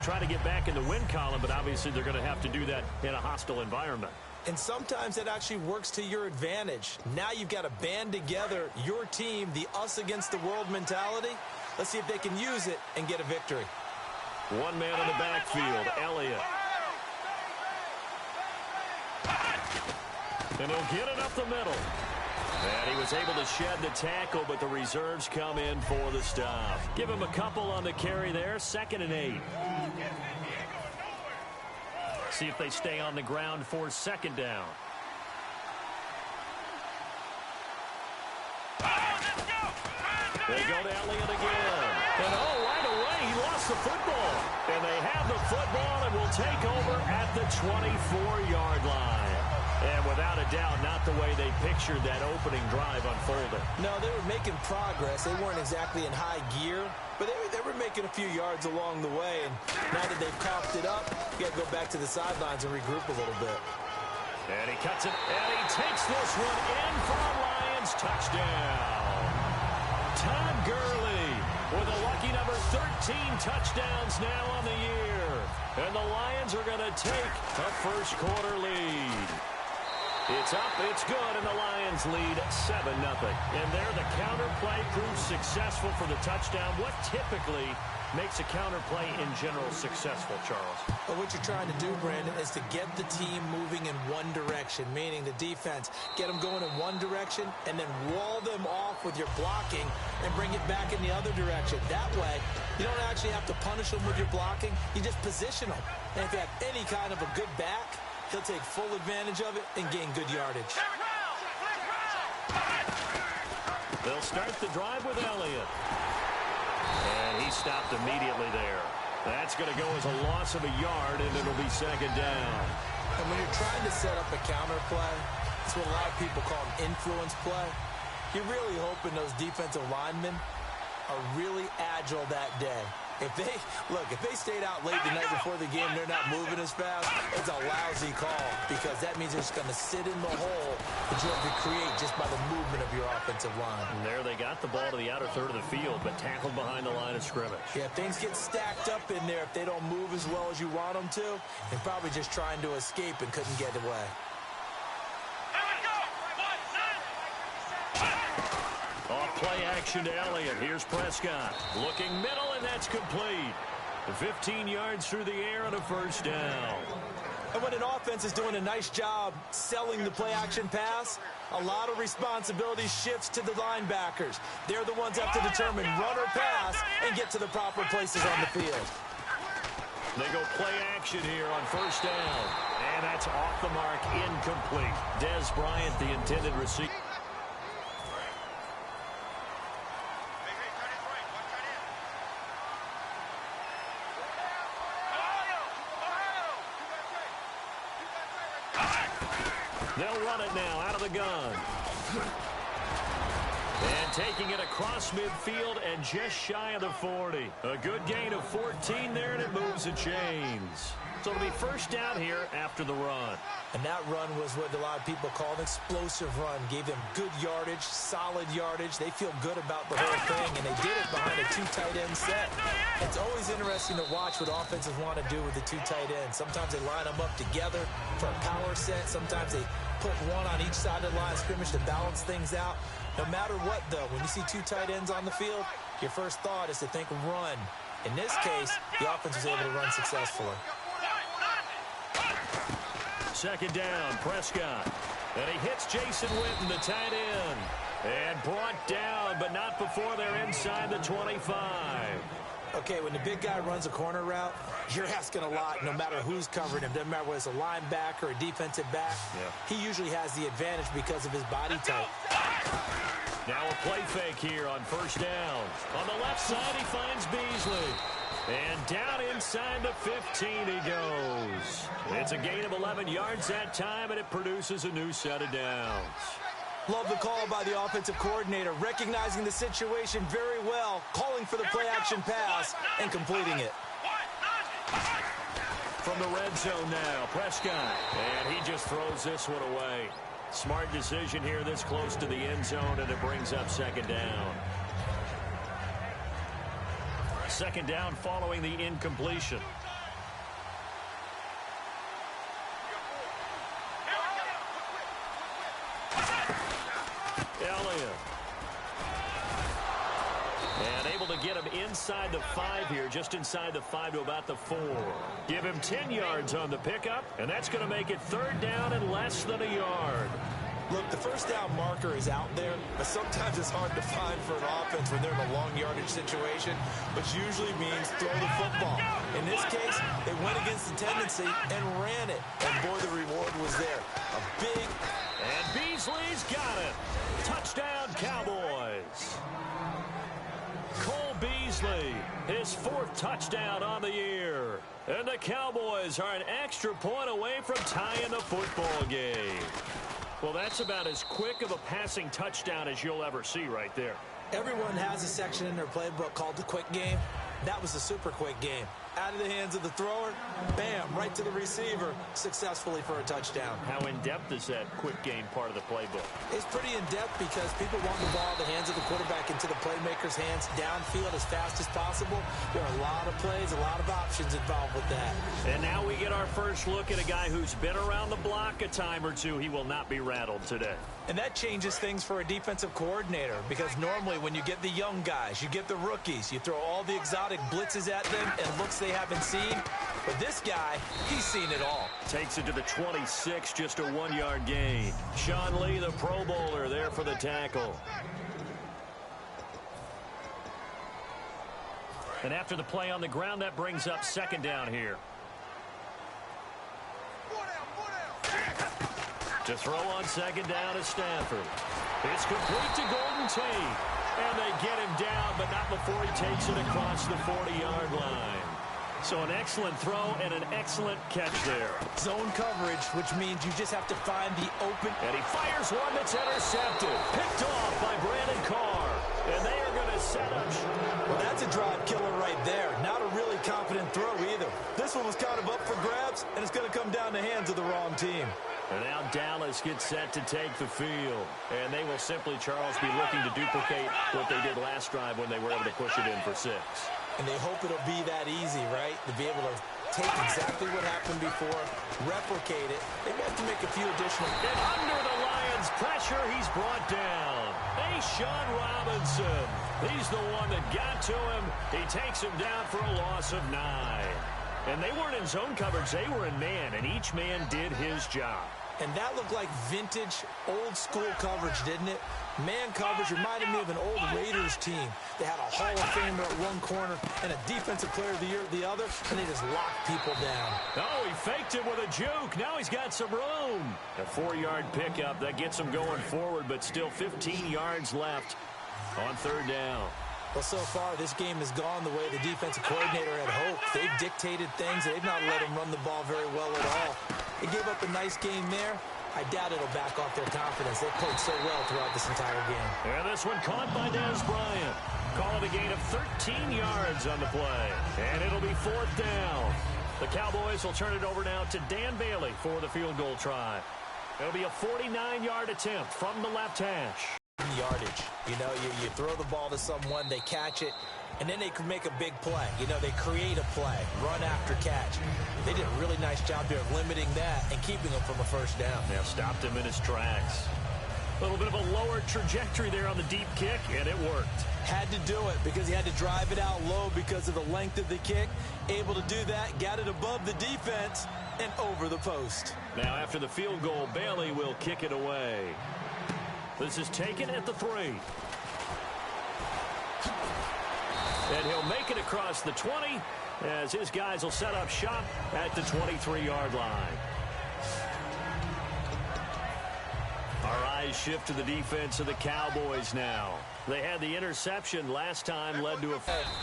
Try to get back in the win column, but obviously they're going to have to do that in a hostile environment. And sometimes that actually works to your advantage. Now you've got to band together your team, the us against the world mentality. Let's see if they can use it and get a victory. One man in the backfield, Elliott. And he'll get it up the middle. And he was able to shed the tackle, but the reserves come in for the stop. Give him a couple on the carry there, 2nd and 8. See if they stay on the ground for 2nd down. They go to Elliott again. And right away, he lost the football. And they have the football and will take over at the 24-yard line. And without a doubt, not the way they pictured that opening drive unfolding. No, they were making progress. They weren't exactly in high gear, but they were making a few yards along the way. And now that they've coughed it up, you got to go back to the sidelines and regroup a little bit. And he cuts it, and he takes this one in for a Lions touchdown. Todd Gurley with a lucky number 13 touchdowns now on the year. And the Lions are going to take a first-quarter lead. It's up, it's good, and the Lions lead 7-0. And there, the counter play proves successful for the touchdown. What typically makes a counter play in general successful, Charles? Well, what you're trying to do, Brandon, is to get the team moving in one direction, meaning the defense, get them going in one direction, and then wall them off with your blocking and bring it back in the other direction. That way, you don't actually have to punish them with your blocking. You just position them. And if you have any kind of a good back, he'll take full advantage of it and gain good yardage. They'll start the drive with Elliott. And he stopped immediately there. That's going to go as a loss of a yard, and it'll be 2nd down. And when you're trying to set up a counter play, it's what a lot of people call an influence play. You're really hoping those defensive linemen are really agile that day. If they stayed out late the night before the game, they're not moving as fast, it's a lousy call because that means they're just going to sit in the hole that you have to create just by the movement of your offensive line. And there they got the ball to the outer third of the field, but tackled behind the line of scrimmage. Yeah, things get stacked up in there. If they don't move as well as you want them to, they're probably just trying to escape and couldn't get away. Off play action to Elliott. Here's Prescott. Looking middle, and that's complete. 15 yards through the air and a first down. And when an offense is doing a nice job selling the play action pass, a lot of responsibility shifts to the linebackers. They're the ones that have to determine run or pass and get to the proper places on the field. They go play action here on first down. And that's off the mark, incomplete. Dez Bryant, the intended receiver. They'll run it now out of the gun. And taking it across midfield and just shy of the 40. A good gain of 14 there, and it moves the chains. So it'll be first down here after the run. And that run was what a lot of people call an explosive run. Gave them good yardage, solid yardage. They feel good about the whole thing, and they did it behind a 2 tight end set. It's always interesting to watch what offenses want to do with the 2 tight ends. Sometimes they line them up together for a power set. Sometimes they put one on each side of the line of scrimmage to balance things out. No matter what, though, when you see 2 tight ends on the field, your first thought is to think run. In this case, the offense was able to run successfully. Second down, Prescott. And he hits Jason Witten, the tight end. And brought down, but not before they're inside the 25. Okay, when the big guy runs a corner route, you're asking a lot no matter who's covering him. Doesn't matter whether it's a linebacker or a defensive back. Yeah. He usually has the advantage because of his body type. Now a play fake here on first down. On the left side, he finds Beasley. And down inside the 15 he goes. It's a gain of 11 yards that time, and it produces a new set of downs. Love the call by the offensive coordinator, recognizing the situation very well, calling for the play-action pass, and completing it. From the red zone now, Prescott. And he just throws this one away. Smart decision here this close to the end zone, and it brings up second down. Second down following the incompletion. Bryant. And able to get him inside the 5 here, just inside the 5 to about the 4. Give him 10 yards on the pickup, and that's going to make it 3rd down and less than a yard. Look, the first down marker is out there, but sometimes it's hard to find for an offense when they're in a long yardage situation, which usually means throw the football. In this case, they went against the tendency and ran it. And boy, the reward was there. A big... And Beasley's got it. Touchdown, Cowboys. Cole Beasley, his 4th touchdown on the year. And the Cowboys are an extra point away from tying the football game. Well, that's about as quick of a passing touchdown as you'll ever see right there. Everyone has a section in their playbook called the quick game. That was the super quick game. Out of the hands of the thrower, bam, right to the receiver, successfully for a touchdown. How in-depth is that quick game part of the playbook? It's pretty in-depth because people want the ball in the hands of the quarterback into the playmaker's hands downfield as fast as possible. There are a lot of plays, a lot of options involved with that. And now we get our first look at a guy who's been around the block a time or two. He will not be rattled today. And that changes things for a defensive coordinator because normally when you get the young guys, you get the rookies, you throw all the exotic blitzes at them and looks they haven't seen. But this guy, he's seen it all. Takes it to the 26, just a 1-yard gain. Sean Lee, the Pro Bowler, there for the tackle. And after the play on the ground, that brings up 2nd down here. To throw on 2nd down is Stafford. It's complete to Golden Tate. And they get him down, but not before he takes it across the 40-yard line. So an excellent throw and an excellent catch there. Zone coverage, which means you just have to find the open. And he fires one that's intercepted. Picked off by Brandon Carr. And they are going to set up. Well, that's a drive killer right there. Not a really confident throw either. This one was kind of up for grabs, and it's going to come down the hands of the wrong team. And now Dallas gets set to take the field. And they will simply, Charles, be looking to duplicate what they did last drive when they were able to push it in for 6. And they hope it'll be that easy, right? To be able to take exactly what happened before, replicate it. They have to make a few additional... And under the Lions' pressure, he's brought down. Sean Robinson. He's the one that got to him. He takes him down for a loss of 9. And they weren't in zone coverage. They were in man, and each man did his job. And that looked like vintage, old-school coverage, didn't it? Man coverage reminded me of an old Raiders team. They had a Hall of Famer at one corner and a Defensive Player of the Year at the other, and they just locked people down. Oh, he faked it with a juke. Now he's got some room. A 4-yard pickup. That gets him going forward, but still 15 yards left on 3rd down. Well, so far, this game has gone the way the defensive coordinator had hoped. They've dictated things. They've not let him run the ball very well at all. They gave up a nice game there. I doubt it'll back off their confidence. They played so well throughout this entire game. And this one caught by Dez Bryant. Call it a gain of 13 yards on the play. And it'll be 4th down. The Cowboys will turn it over now to Dan Bailey for the field goal try. It'll be a 49-yard attempt from the left hash. Yardage. You know, you throw the ball to someone, they catch it, and then they can make a big play. You know, they create a play, run after catch. They did a really nice job there of limiting that and keeping him from a 1st down. Now stopped him in his tracks. A little bit of a lower trajectory there on the deep kick, and it worked. Had to do it because he had to drive it out low because of the length of the kick. Able to do that, got it above the defense and over the post. Now after the field goal, Bailey will kick it away. This is taken at the 3. And he'll make it across the 20 as his guys will set up shop at the 23-yard line. Our eyes shift to the defense of the Cowboys now. They had the interception last time, led to a...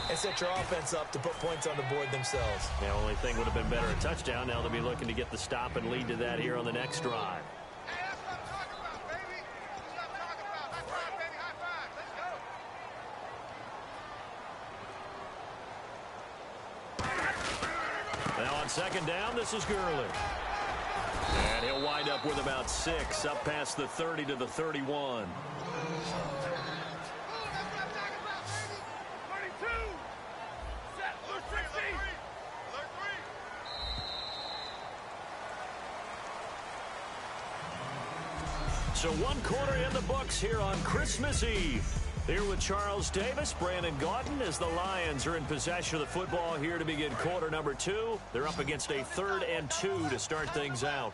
And set your offense up to put points on the board themselves. The only thing would have been better, a touchdown. Now they'll be looking to get the stop and lead to that here on the next drive. Now on 2nd down, this is Gurley. And he'll wind up with about 6, up past the 30 to the 31. So one quarter in the books here on Christmas Eve. Here with Charles Davis, Brandon Gaudin, as the Lions are in possession of the football here to begin quarter number 2. They're up against a 3rd and 2 to start things out.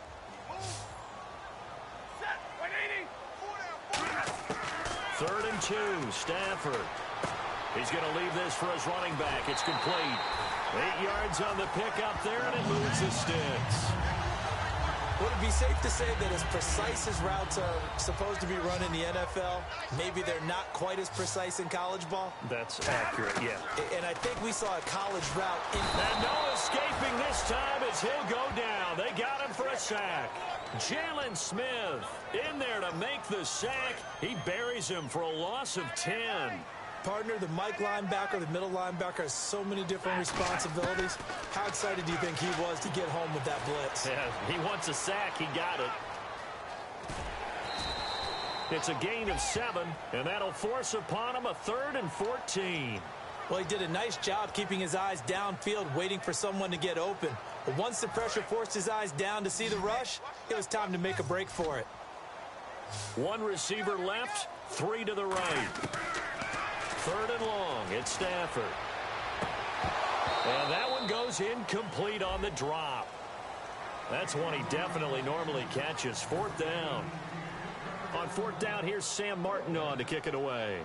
3rd and 2, Stafford. He's going to leave this for his running back. It's complete. 8 yards on the pickup there, and it moves the sticks. Would it be safe to say that as precise as routes are supposed to be run in the NFL, maybe they're not quite as precise in college ball? That's accurate, yeah. And I think we saw a college route. And no escaping this time as he'll go down. They got him for a sack. Jalen Smith in there to make the sack. He buries him for a loss of 10. Partner, the Mike linebacker, the middle linebacker, has so many different responsibilities. How excited do you think he was to get home with that blitz? Yeah, he wants a sack. He got it. It's a gain of 7, and that'll force upon him a 3rd and 14. Well, he did a nice job keeping his eyes downfield, waiting for someone to get open. But once the pressure forced his eyes down to see the rush, it was time to make a break for it. 1 receiver left, 3 to the right. 3rd and long, it's Stafford. And that one goes incomplete on the drop. That's one he definitely normally catches. 4th down. On 4th down, here's Sam Martin on to kick it away.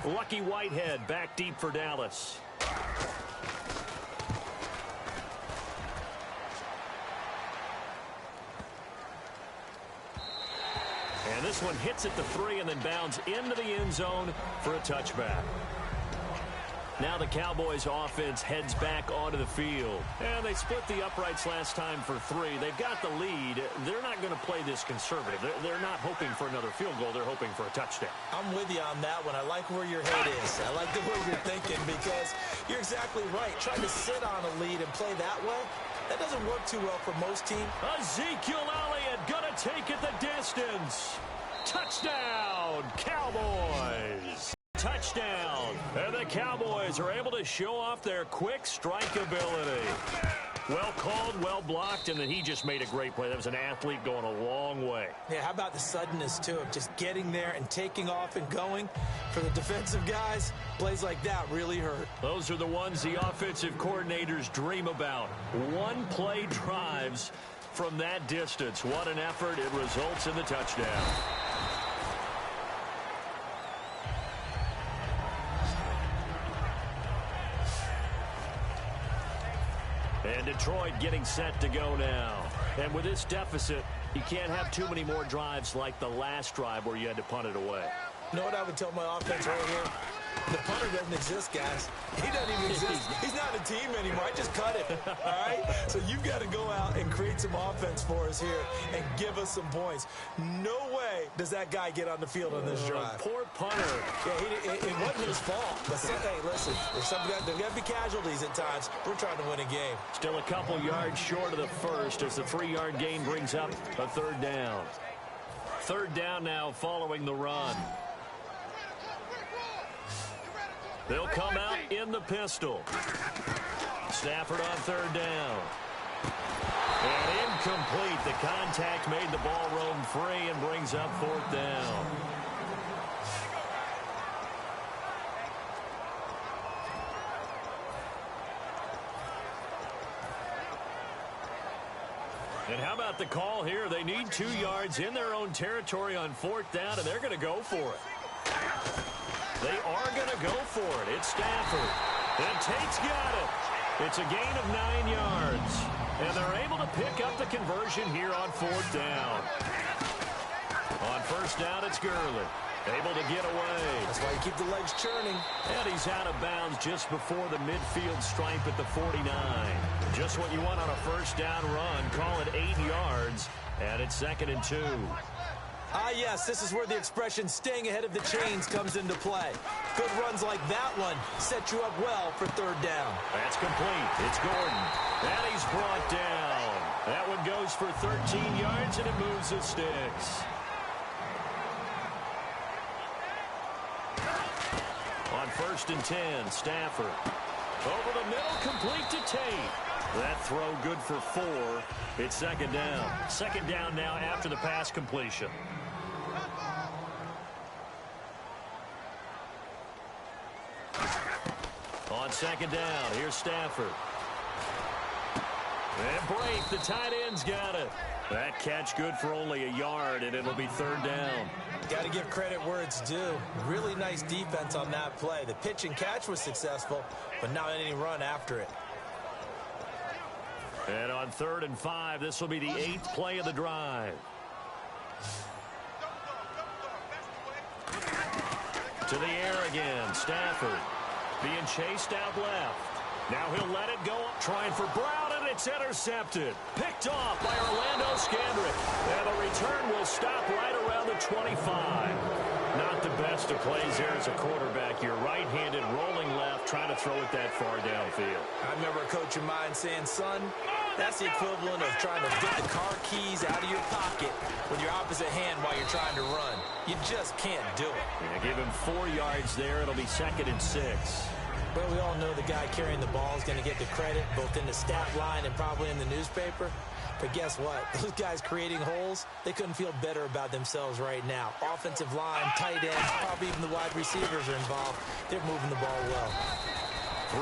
Lucky Whitehead back deep for Dallas. And this one hits at the 3 and then bounds into the end zone for a touchback. Now the Cowboys offense heads back onto the field. And they split the uprights last time for 3. They've got the lead. They're not going to play this conservative. They're not hoping for another field goal. They're hoping for a touchdown. I'm with you on that one. I like where your head is. I like the way you're thinking because you're exactly right. Trying to sit on a lead and play that way, that doesn't work too well for most teams. Ezekiel Elliott going to take it the distance. Touchdown, Cowboys. Touchdown. And the Cowboys are able to show off their quick strike ability. Well called, well blocked, and then he just made a great play. That was an athlete going a long way. Yeah, how about the suddenness, too, of just getting there and taking off and going? For the defensive guys, plays like that really hurt. Those are the ones the offensive coordinators dream about. One-play drives from that distance. What an effort. It results in the touchdown. And Detroit getting set to go now. And with this deficit, you can't have too many more drives like the last drive where you had to punt it away. You know what I would tell my offense right here? The punter doesn't exist, guys. He doesn't even exist. He's not a team anymore. I just cut him, all right? So you've got to go out and create some offense for us here and give us some points. No way does that guy get on the field on this drive. Poor punter. Yeah, it wasn't his fault. But hey, listen, there's got to be casualties at times. We're trying to win a game. Still a couple yards short of the first as the 3-yard gain brings up a 3rd down. 3rd down now following the run. They'll come out in the pistol. Stafford on 3rd down. And incomplete. The contact made the ball roam free and brings up 4th down. And how about the call here? They need 2 yards in their own territory on 4th down, and they're going to go for it. They are going to go for it. It's Stafford. And Tate's got it. It's a gain of 9 yards. And they're able to pick up the conversion here on 4th down. On 1st down, it's Gurley. Able to get away. That's why you keep the legs churning. And he's out of bounds just before the midfield stripe at the 49. Just what you want on a 1st down run. Call it 8 yards. And it's 2nd and 2. Ah, yes, this is where the expression staying ahead of the chains comes into play. Good runs like that one set you up well for 3rd down. That's complete. It's Gordon. And he's brought down. That one goes for 13 yards, and it moves the sticks. On 1st and 10, Stafford. Over the middle, complete to Tate. That throw good for 4. It's 2nd down. 2nd down now after the pass completion. On second down, here's Stafford. And Braith, the tight end's got it. That catch good for only a yard, and it'll be third down. Got to give credit where it's due. Really nice defense on that play. The pitch and catch was successful, but not any run after it. And on 3rd and 5, this will be the 8th play of the drive. To the air again, Stafford being chased out left. Now he'll let it go, trying for Brown, and it's intercepted. Picked off by Orlando Scandrick. And the return will stop right around the 25. Not the best of plays there as a quarterback. You're right-handed, rolling left, trying to throw it that far downfield. I remember a coach of mine saying, son, that's the equivalent of trying to get the car keys out of your pocket with your opposite hand while you're trying to run. You just can't do it. Yeah, give him 4 yards there. It'll be 2nd and 6. Well, we all know the guy carrying the ball is going to get the credit, both in the stat line and probably in the newspaper. But guess what? Those guys creating holes, they couldn't feel better about themselves right now. Offensive line, tight ends, probably even the wide receivers are involved. They're moving the ball well.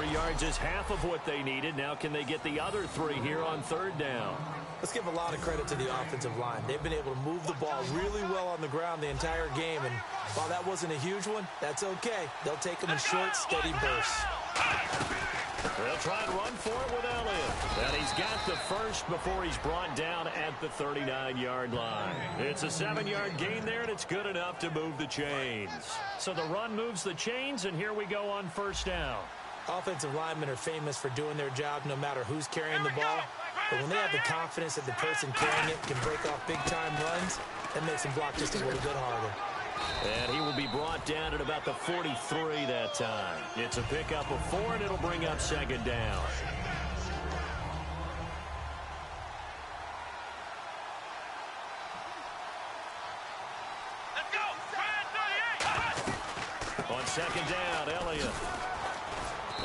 3 yards is half of what they needed. Now can they get the other 3 here on 3rd down? Let's give a lot of credit to the offensive line. They've been able to move the ball really well on the ground the entire game. And while that wasn't a huge one, that's okay. They'll take them in short, steady bursts. They'll try and run for it with Elliott. And he's got the first before he's brought down at the 39-yard line. It's a 7-yard gain there, and it's good enough to move the chains. So the run moves the chains, and here we go on 1st down. Offensive linemen are famous for doing their job no matter who's carrying the ball. But when they have the confidence that the person carrying it can break off big-time runs, that makes them block just a little bit harder. And he will be brought down at about the 43 that time. It's a pickup of 4, and it'll bring up 2nd down. Let's go! On 2nd down, Elliott.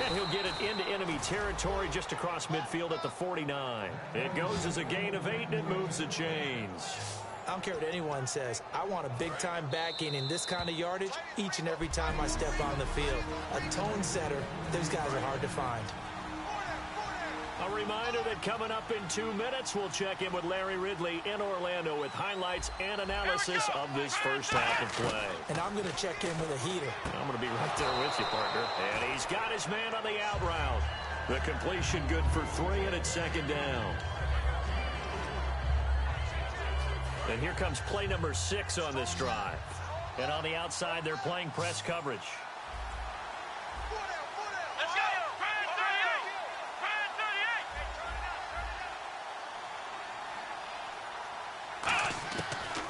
And he'll get it into enemy territory just across midfield at the 49. It goes as a gain of 8, and it moves the chains. I don't care what anyone says. I want a big-time back gain in this kind of yardage each and every time I step on the field. A tone setter, those guys are hard to find. A reminder that coming up in 2 minutes, we'll check in with Larry Ridley in Orlando with highlights and analysis of this first half of play. And I'm going to check in with a heater. I'm going to be right there with you, partner. And he's got his man on the out route. The completion good for 3, and it's 2nd down. And here comes play number 6 on this drive. And on the outside, they're playing press coverage. Let's go!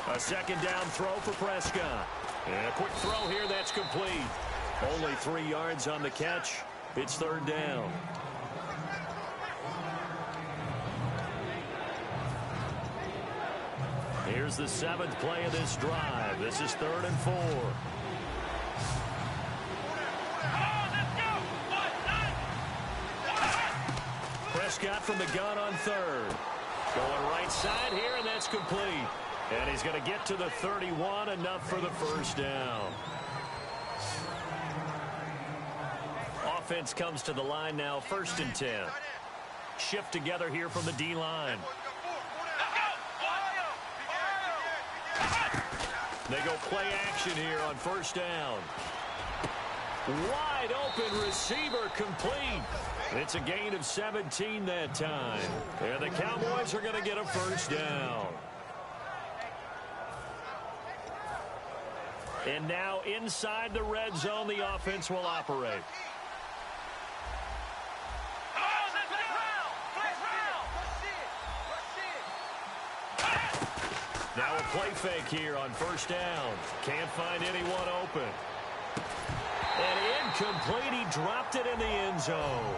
A 2nd down throw for Prescott. And a quick throw here, that's complete. Only 3 yards on the catch. It's 3rd down. Here's the 7th play of this drive. This is 3rd and 4. Prescott from the gun on 3rd. Going right side here, and that's complete. And he's going to get to the 31, enough for the 1st down. Offense comes to the line now, 1st and 10. Shift together here from the D-line. They go play action here on 1st down. Wide open receiver complete. It's a gain of 17 that time. And the Cowboys are going to get a 1st down. And now inside the red zone, the offense will operate. Now a play fake here on 1st down. Can't find anyone open. And incomplete. He dropped it in the end zone.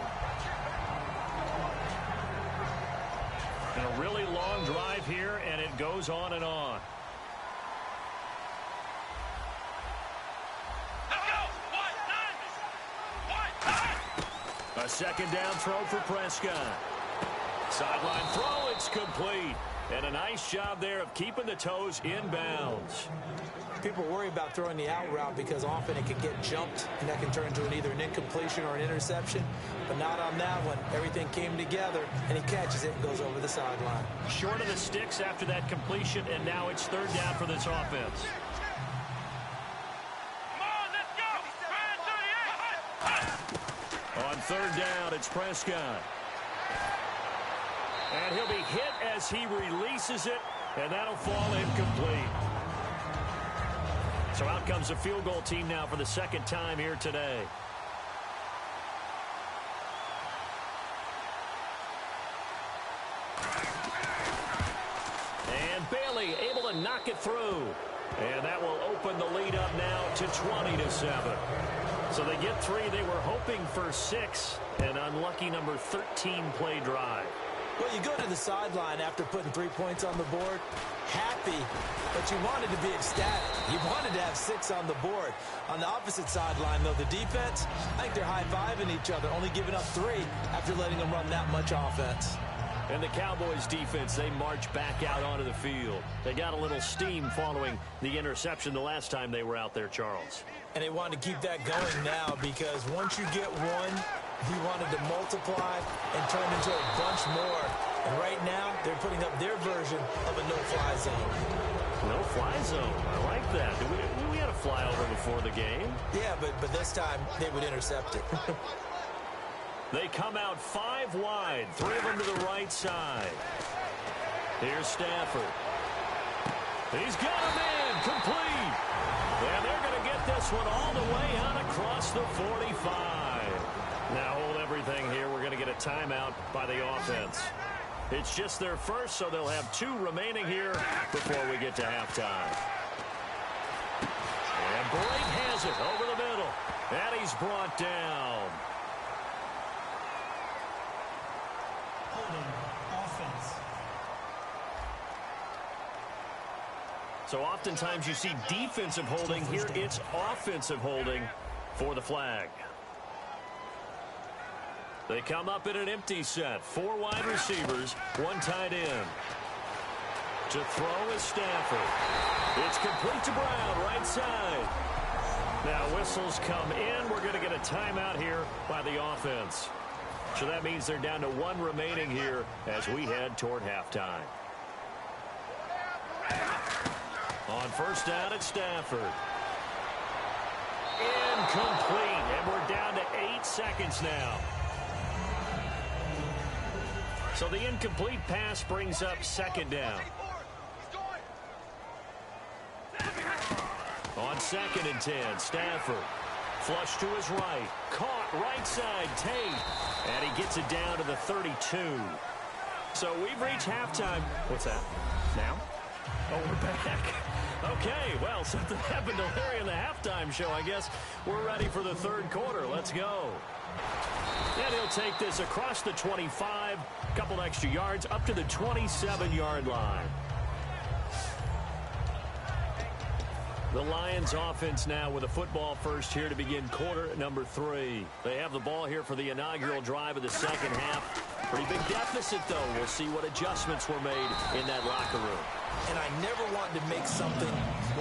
And a really long drive here, and it goes on and on. A 2nd down throw for Prescott. Sideline throw, it's Pass complete. And a nice job there of keeping the toes in bounds. People worry about throwing the out route because often it can get jumped, and that can turn into either an incompletion or an interception. But not on that one. Everything came together, and he catches it and goes over the sideline. Short of the sticks after that completion, and now it's third down for this offense. On third down, it's Prescott. And he'll be hit as he releases it, and that'll fall incomplete. So out comes the field goal team now for the second time here today. And Bailey able to knock it through. And that will open the lead up now to 20-7. So they get 3. They were hoping for 6. An unlucky number 13 play drive. Well, you go to the sideline after putting 3 points on the board, happy, but you wanted to be ecstatic. You wanted to have 6 on the board. On the opposite sideline, though, the defense, I think they're high-fiving each other, only giving up 3 after letting them run that much offense. And the Cowboys defense, they march back out onto the field. They got a little steam following the interception the last time they were out there, Charles. And they wanted to keep that going now because once you get one, he wanted to multiply and turn into a bunch more. And right now, they're putting up their version of a no-fly zone. No-fly zone. I like that. We had a flyover before the game. Yeah, but this time they would intercept it. They come out 5 wide. 3 of them to the right side. Here's Stafford. He's got a man complete. And they're going to get this one all the way out across the 45. Now hold everything here. We're going to get a timeout by the offense. It's just their first, so they'll have 2 remaining here before we get to halftime. And Blake has it over the middle. And he's brought down. Holding offense. So oftentimes you see defensive holding. Here it's offensive holding for the flag. They come up in an empty set. 4 wide receivers, 1 tight end. To throw is Stafford. It's complete to Brown, right side. Now whistles come in. We're going to get a timeout here by the offense. So that means they're down to 1 remaining here as we head toward halftime. On first down, it's Stafford. Incomplete, and we're down to 8 seconds now. So the incomplete pass brings up second down. On 2nd and 10, Stafford. Flush to his right. Caught right side, Tate. And he gets it down to the 32. So we've reached halftime. What's that? Now? Oh, we're back. Okay, well, something happened to Larry in the halftime show, I guess. We're ready for the third quarter. Let's go. And he'll take this across the 25, a couple extra yards, up to the 27-yard line. The Lions offense now with a football first here to begin quarter number 3. They have the ball here for the inaugural drive of the second half. Pretty big deficit, though. We'll see what adjustments were made in that locker room. And I never want to make something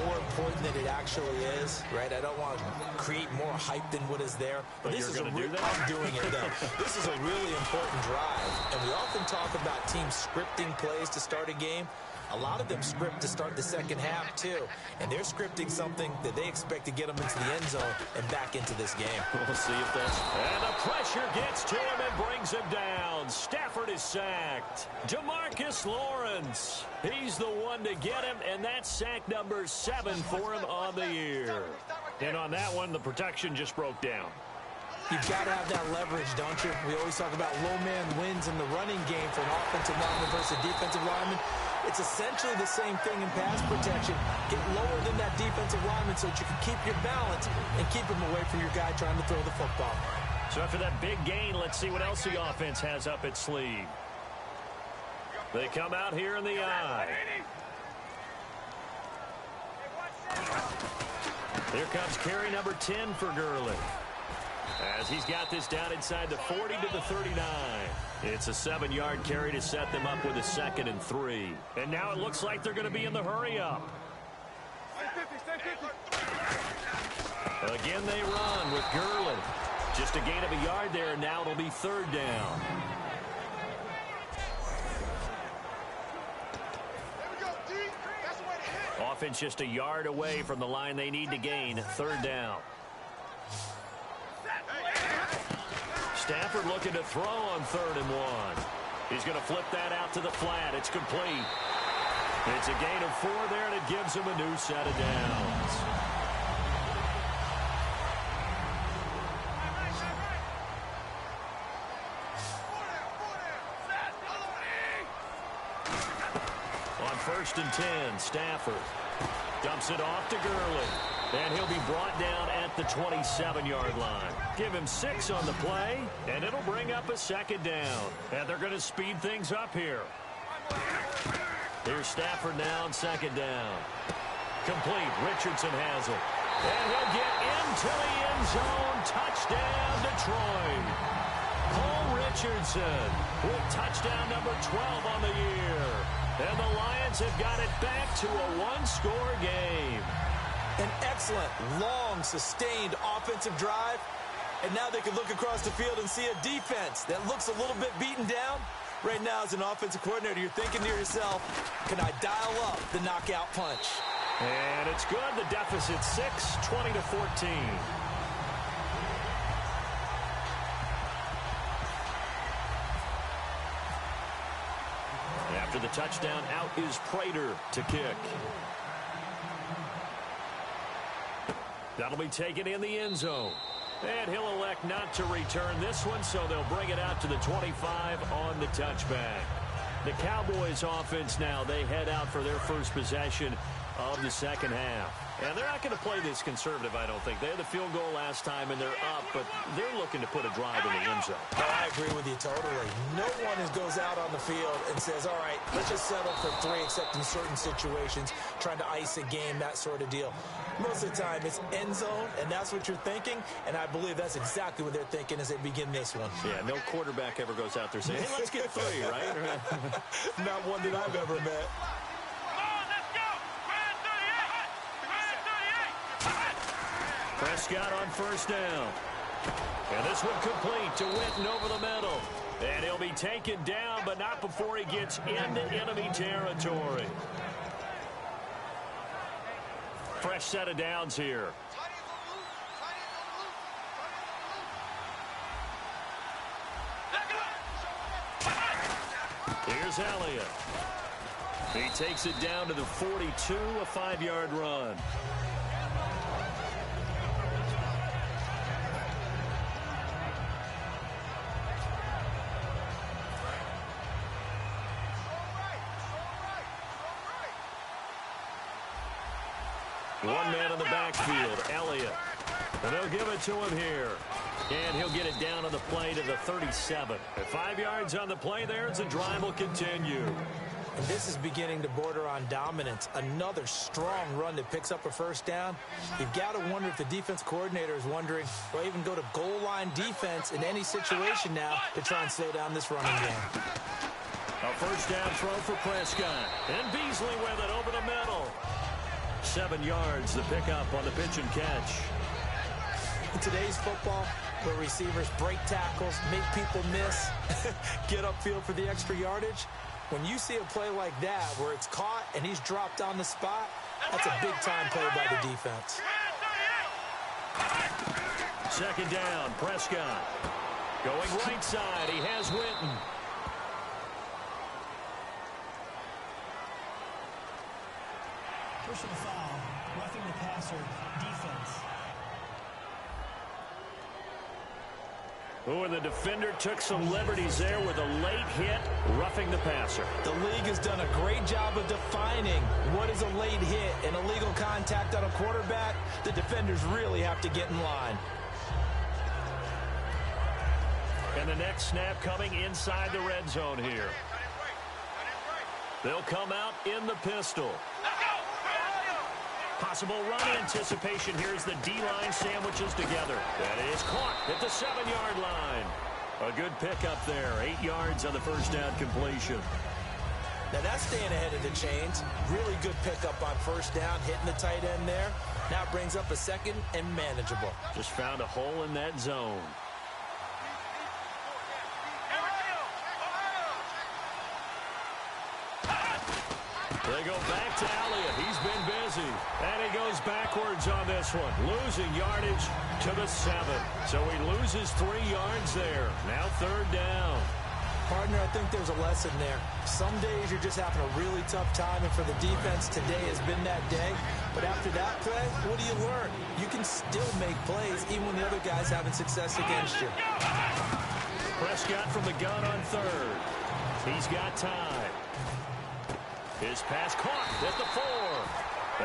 more important than it actually is, right? I don't want to create more hype than what is there. But this you're is going to do that? I'm doing it, though. This is a really important drive. And we often talk about teams scripting plays to start a game. A lot of them script to start the second half, too. And they're scripting something that they expect to get them into the end zone and back into this game. We'll see if that's... And the pressure gets to him and brings him down. Stafford is sacked. DeMarcus Lawrence. He's the one to get him, and that's sack number 7 for him on the year. And on that one, the protection just broke down. You've got to have that leverage, don't you? We always talk about low man wins in the running game for an offensive lineman versus a defensive lineman. It's essentially the same thing in pass protection. Get lower than that defensive lineman so that you can keep your balance and keep him away from your guy trying to throw the football. So after that big gain, let's see what else the offense has up its sleeve. They come out here in the eye. Here comes carry number 10 for Gurley. As he's got this down inside the 40 to the 39. It's a 7-yard carry to set them up with a 2nd and 3. And now it looks like they're going to be in the hurry-up. Again, they run with Gurley. Just a gain of a yard there. Now it'll be 3rd down. Offense just a yard away from the line they need to gain. 3rd down. Stafford looking to throw on 3rd and 1. He's going to flip that out to the flat. It's complete. It's a gain of 4 there, and it gives him a new set of downs. On 1st and 10, Stafford dumps it off to Gurley. And he'll be brought down at the 27-yard line. Give him 6 on the play, and it'll bring up a 2nd down. And they're going to speed things up here. Here's Stafford now on 2nd down. Complete. Richardson has it. And he'll get into the end zone. Touchdown, Detroit. Paul Richardson with touchdown number 12 on the year. And the Lions have got it back to a 1-score game. An excellent, long, sustained offensive drive. And now they can look across the field and see a defense that looks a little bit beaten down. Right now, as an offensive coordinator, you're thinking to yourself, can I dial up the knockout punch? And it's good. The deficit 6, 20-14. After the touchdown, out is Prater to kick. That'll be taken in the end zone. And he'll elect not to return this one, so they'll bring it out to the 25 on the touchback. The Cowboys offense now, they head out for their first possession of the 2nd half. And they're not going to play this conservative, I don't think. They had the field goal last time, and they're up, but they're looking to put a drive in the end zone. Oh, I agree with you totally. No one goes out on the field and says, all right, let's just settle for 3, except in certain situations, trying to ice a game, that sort of deal. Most of the time, it's end zone, and that's what you're thinking, and I believe that's exactly what they're thinking as they begin this one. Yeah, no quarterback ever goes out there saying, hey, let's get 3, right? Not one that I've ever met. Prescott on 1st down. And this one complete to Witten over the middle. And he'll be taken down, but not before he gets into enemy territory. Fresh set of downs here. Here's Elliott. He takes it down to the 42, a 5-yard run. One man in the backfield, Elliott. And they'll give it to him here. And he'll get it down on the play to the 37. At 5 yards on the play there, as the drive will continue. And this is beginning to border on dominance. Another strong run that picks up a 1st down. You've got to wonder if the defense coordinator is wondering, will even go to goal line defense in any situation now to try and slow down this running game. A 1st down throw for Prescott. And Beasley with it over the middle. 7 yards, the pickup on the pitch and catch. In today's football, where receivers break tackles, make people miss, get upfield for the extra yardage, when you see a play like that where it's caught and he's dropped on the spot, that's a big-time play by the defense. 2nd down, Prescott. Going right side, he has Witten. Personal foul, roughing the passer, defense. Oh, and the defender took some liberties there with a late hit, roughing the passer. The league has done a great job of defining what is a late hit and illegal contact on a quarterback. The defenders really have to get in line. And the next snap coming inside the red zone here. They'll come out in the pistol. Possible run anticipation. Here's the D-line sandwiches together. That is caught at the 7-yard line. A good pickup there. 8 yards on the first down completion. Now that's staying ahead of the chains. Really good pickup on first down, hitting the tight end there. Now it brings up a second and manageable. Just found a hole in that zone. They go back to Elliott. He's been busy. And he goes backwards on this one. Losing yardage to the 7. So he loses 3 yards there. Now third down. Partner, I think there's a lesson there. Some days you're just having a really tough time, and for the defense, today has been that day. But after that play, what do you learn? You can still make plays even when the other guy's having success against you. Prescott from the gun on third. He's got time. His pass caught at the 4.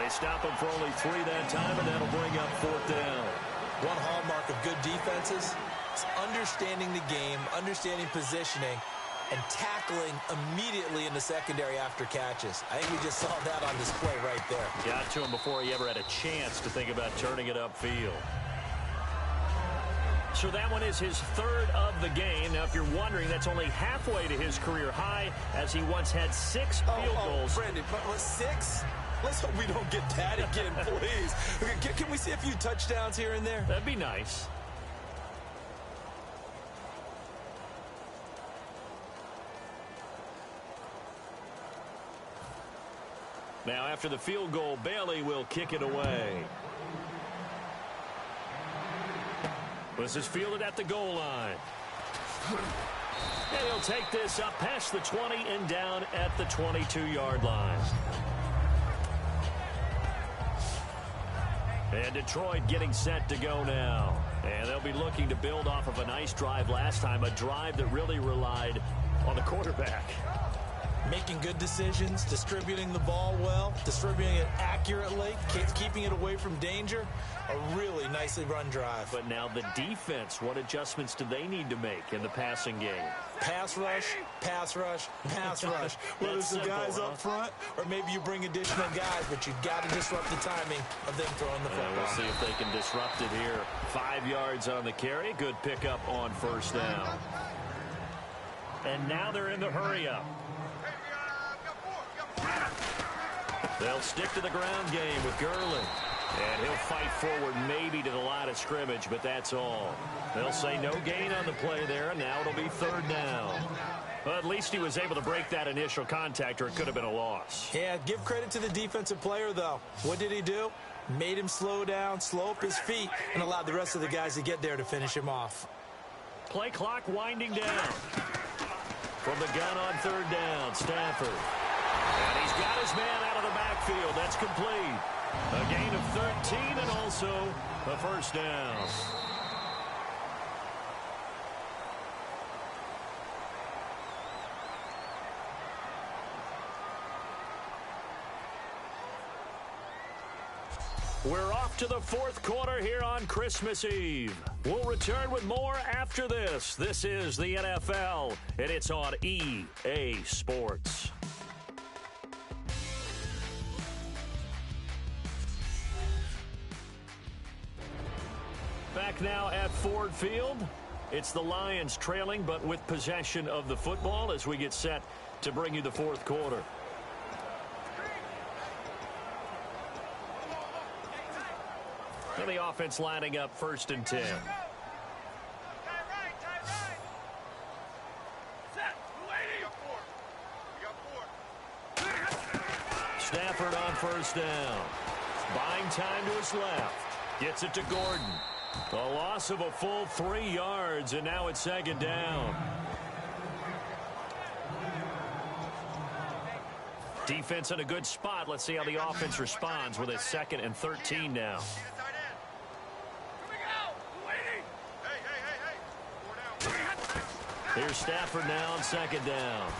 They stop him for only 3 that time, and that'll bring up fourth down. One hallmark of good defenses is understanding the game, understanding positioning, and tackling immediately in the secondary after catches. I think we just saw that on display right there. Got to him before he ever had a chance to think about turning it upfield. So that one is his 3rd of the game. Now, if you're wondering, that's only halfway to his career high, as he once had 6 field goals. Brandon, but 6? Let's hope we don't get that again, please. Can we see a few touchdowns here and there? That'd be nice. Now, after the field goal, Bailey will kick it away. This is fielded at the goal line. And he'll take this up past the 20 and down at the 22-yard line. And Detroit getting set to go now. And they'll be looking to build off of a nice drive last time, a drive that really relied on the quarterback. Making good decisions, distributing the ball well, distributing it accurately, keeping it away from danger. A really nicely run drive. But now the defense, what adjustments do they need to make in the passing game? Pass rush, pass rush, pass rush. Whether it's the guys up front or maybe you bring additional guys, but you've got to disrupt the timing of them throwing the football. We'll see if they can disrupt it here. 5 yards on the carry. Good pickup on first down. And now they're in the hurry-up. They'll stick to the ground game with Gurley. And he'll fight forward maybe to the line of scrimmage, but that's all. They'll say no gain on the play there, and now it'll be third down. Well, at least he was able to break that initial contact, or it could have been a loss. Yeah, give credit to the defensive player, though. What did he do? Made him slow down, slow up his feet, and allowed the rest of the guys to get there to finish him off. Play clock winding down. From the gun on third down, Stafford. And he's got his man out of the backfield. That's complete. A gain of 13 and also a first down. We're off to the fourth quarter here on Christmas Eve. We'll return with more after this. This is the NFL, and it's on EA Sports. Back now at Ford Field. It's the Lions trailing, but with possession of the football as we get set to bring you the fourth quarter. And the offense lining up 1st and 10. Stafford on first down. Buying time to his left. Gets it to Gordon. A loss of a full 3 yards, and now it's 2nd down. Defense in a good spot. Let's see how the offense responds with a 2nd and 13 now. Here's Stafford now on 2nd down.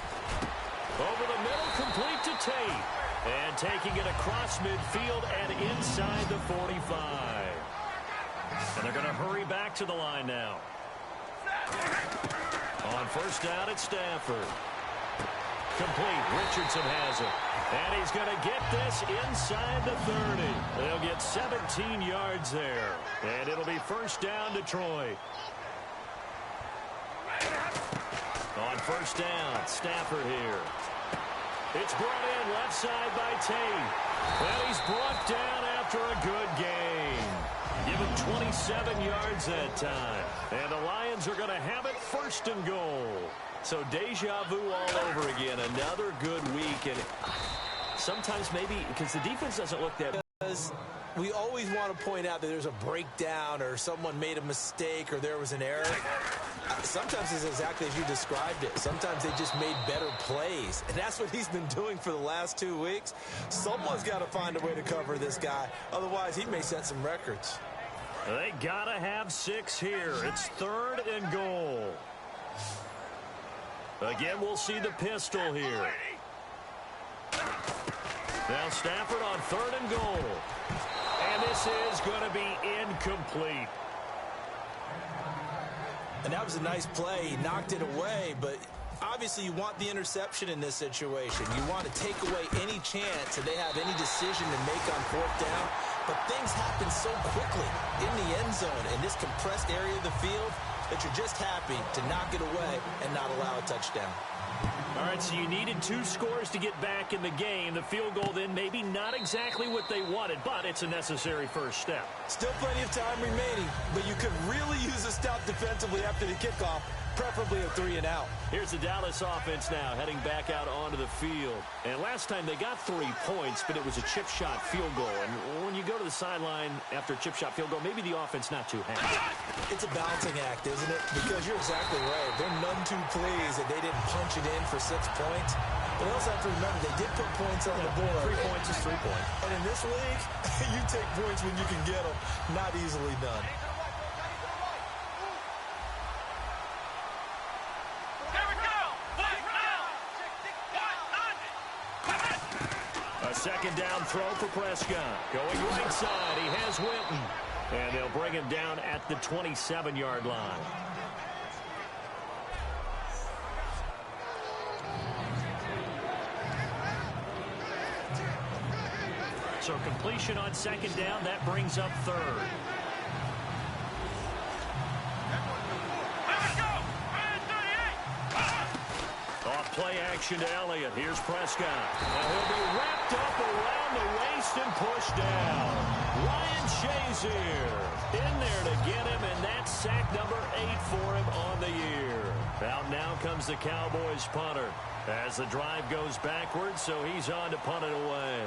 Over the middle, complete to Tate. And taking it across midfield and inside the 45. And they're going to hurry back to the line now. On first down, it's Stafford. Complete. Richardson has it. And he's going to get this inside the 30. They'll get 17 yards there. And it'll be first down, Detroit. On first down, Stafford here. It's brought in left side by Tate. And he's brought down after a good game. Give him 27 yards that time. And the Lions are going to have it first and goal. So deja vu all over again. Another good week. And sometimes maybe because the defense doesn't look that. Because we always want to point out that there's a breakdown or someone made a mistake or there was an error. Sometimes it's exactly as you described it. Sometimes they just made better plays. And that's what he's been doing for the last 2 weeks. Someone's got to find a way to cover this guy. Otherwise, he may set some records. They got to have 6 here. It's 3rd and goal. Again, we'll see the pistol here. Now Stafford on 3rd and goal. And this is going to be incomplete. And that was a nice play. He knocked it away, but obviously you want the interception in this situation. You want to take away any chance that they have any decision to make on 4th down. But things happen so quickly in the end zone in this compressed area of the field that you're just happy to knock it away and not allow a touchdown. All right, so you needed 2 scores to get back in the game. The field goal then maybe not exactly what they wanted, but it's a necessary first step. Still plenty of time remaining, but you could really use a stop defensively after the kickoff, preferably a 3 and out. Here's the Dallas offense now heading back out onto the field. And last time they got 3 points, but it was a chip shot field goal. And when you go to the sideline after a chip shot field goal, maybe the offense not too happy. It's a balancing act, isn't it? Because you're exactly right. They're none too pleased that they didn't punch it in for 6 points. But they also have to remember they did put points on the board. 3 points is 3 points. And in this league, you take points when you can get them. Not easily done. A 2nd down throw for Prescott. Going right side, he has Winton. And they'll bring him down at the 27-yard line. So completion on 2nd down, that brings up 3rd. Off play action to Elliott. Here's Prescott. And he'll be wrapped up around the waist and pushed down. Ryan Shazier in there to get him, and that's sack number 8 for him on the year. Out now comes the Cowboys punter as the drive goes backwards, so he's on to punt it away.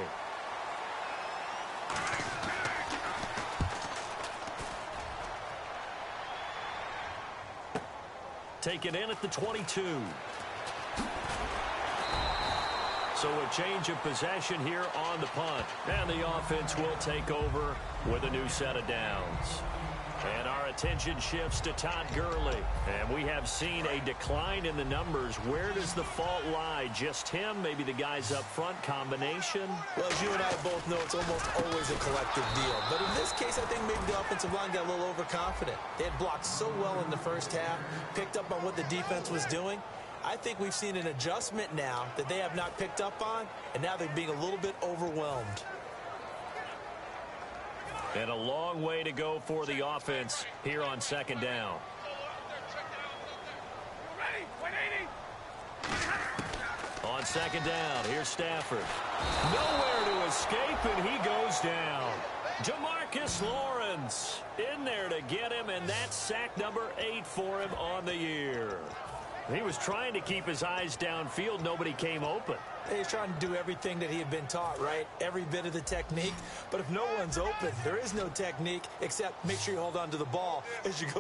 Taken in at the 22. So a change of possession here on the punt. And the offense will take over with a new set of downs. And our attention shifts to Todd Gurley. And we have seen a decline in the numbers. Where does the fault lie? Just him? Maybe the guys up front? Combination? Well, as you and I both know, it's almost always a collective deal. But in this case, I think maybe the offensive line got a little overconfident. They had blocked so well in the first half, picked up on what the defense was doing. I think we've seen an adjustment now that they have not picked up on, and now they're being a little bit overwhelmed. And a long way to go for the offense here on 2nd down. On 2nd down, here's Stafford. Nowhere to escape, and he goes down. Demarcus Lawrence in there to get him, and that's sack number 8 for him on the year. He was trying to keep his eyes downfield. Nobody came open. He's trying to do everything that he had been taught, right? Every bit of the technique. But if no one's open, there is no technique except make sure you hold on to the ball as you go